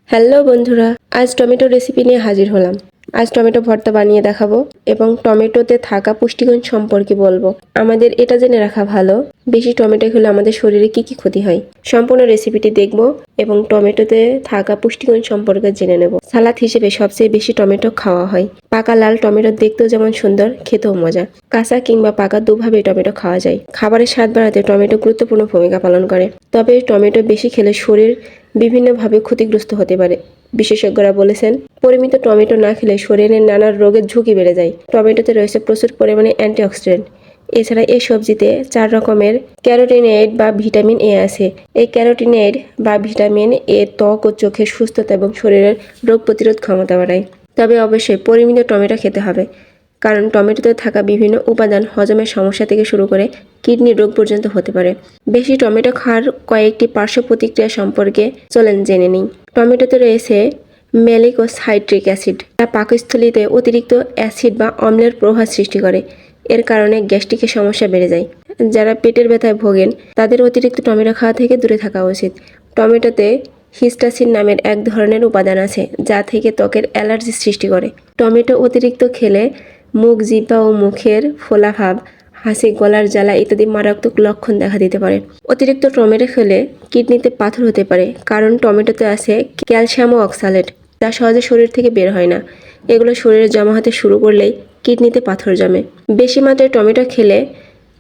Hello বন্ধুরা, আজ tomato recipe নিয়ে হাজির হলাম। আজ টমেটো ভর্তা বানিয়ে দেখাবো এবং টমেটোতে থাকা পুষ্টিগুণ সম্পর্কে বলবো। আমাদের এটা জেনে রাখা ভালো, বেশি টমেটো খেলে আমাদের শরীরে কি কি ক্ষতি হয়। সম্পূর্ণ রেসিপিটি দেখবো এবং টমেটোতে থাকা পুষ্টিগুণ সম্পর্কে জেনে নেব। সালাদ হিসেবে সবচেয়ে বেশি টমেটো খাওয়া হয়। পাকা লাল টমেটো দেখতেও যেমন সুন্দর, খেতেও মজা। কাঁচা কিংবা পাকা দুভাবেই টমেটো খাওয়া যায়। খাবারের স্বাদ বাড়াতে টমেটো গুরুত্বপূর্ণ ভূমিকা পালন করে। তবে টমেটো বেশি খেলে শরীর বিভিন্নভাবে ক্ষতিগ্রস্ত হতে পারে। বিশেষজ্ঞরা বলেছেন, পরিমিত টমেটো না খেলে শরীরের নানা রোগের ঝুঁকি বেড়ে যায়। টমেটোতে রয়েছে প্রচুর পরিমাণে অ্যান্টিঅক্সিডেন্ট। এছাড়া এই সবজিতে 4 রকমের ক্যারোটিনয়েড বা ভিটামিন এ আছে। এই ক্যারোটিনয়েড বা ভিটামিন এ ত্বক ও চোখের সুস্থতা এবং শরীরের রোগ প্রতিরোধ ক্ষমতা বাড়ায়। তবে অবশ্যই পরিমিত টমেটো খেতে হবে, কারণ টমেটোতে থাকা বিভিন্ন উপাদান হজমের সমস্যা থেকে শুরু করে কিডনি রোগ পর্যন্ত হতে পারে। বেশি টমেটো খাওয়ার কয়েকটি পার্শ্ব প্রতিক্রিয়া সম্পর্কে চলেন জেনে নিই। টমেটোতে রয়েছে ম্যালিক ও সাইট্রিক অ্যাসিড, যা পাকস্থলীতে অতিরিক্ত অ্যাসিড বা অম্লের প্রভাব সৃষ্টি করে। এর কারণে গ্যাস্ট্রিকের সমস্যা বেড়ে যায়। যারা পেটের ব্যথায় ভোগেন তাদের অতিরিক্ত টমেটো খাওয়া থেকে দূরে থাকা উচিত। টমেটোতে হিস্টাসিন নামের এক ধরনের উপাদান আছে, যা থেকে ত্বকের অ্যালার্জি সৃষ্টি করে। টমেটো অতিরিক্ত খেলে মুখ, জিহ্বা ও মুখের ফোলাভাব, হাসি, গলার জ্বালা ইত্যাদি মারাত্মক লক্ষণ দেখা দিতে পারে। অতিরিক্ত টমেটো খেলে কিডনিতে পাথর হতে পারে, কারণ টমেটোতে আছে ক্যালসিয়াম ও অক্সালেট, যা সহজে শরীর থেকে বের হয় না। এগুলো শরীরে জমা হতে শুরু করলেই কিডনিতে পাথর জমে। বেশি মাত্রায় টমেটো খেলে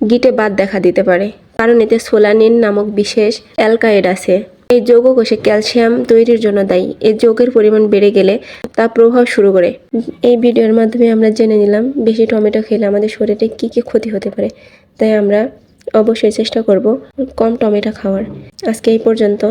গিটে বাত দেখা দিতে পারে, কারণ এতে সোলানিন নামক বিশেষ অ্যালকাইড আছে। এই যৌগ কোষে ক্যালসিয়াম তৈরির জন্য দায়ী। এই যৌগের পরিমাণ বেড়ে গেলে তা প্রভাব শুরু করে। এই ভিডিওর মাধ্যমে আমরা জেনে নিলাম বেশি টমেটো খেলে আমাদের শরীরে কি কি ক্ষতি হতে পারে। তাই আমরা অবশ্যই চেষ্টা করব কম টমেটো খাওয়ার। আজকে এই পর্যন্ত।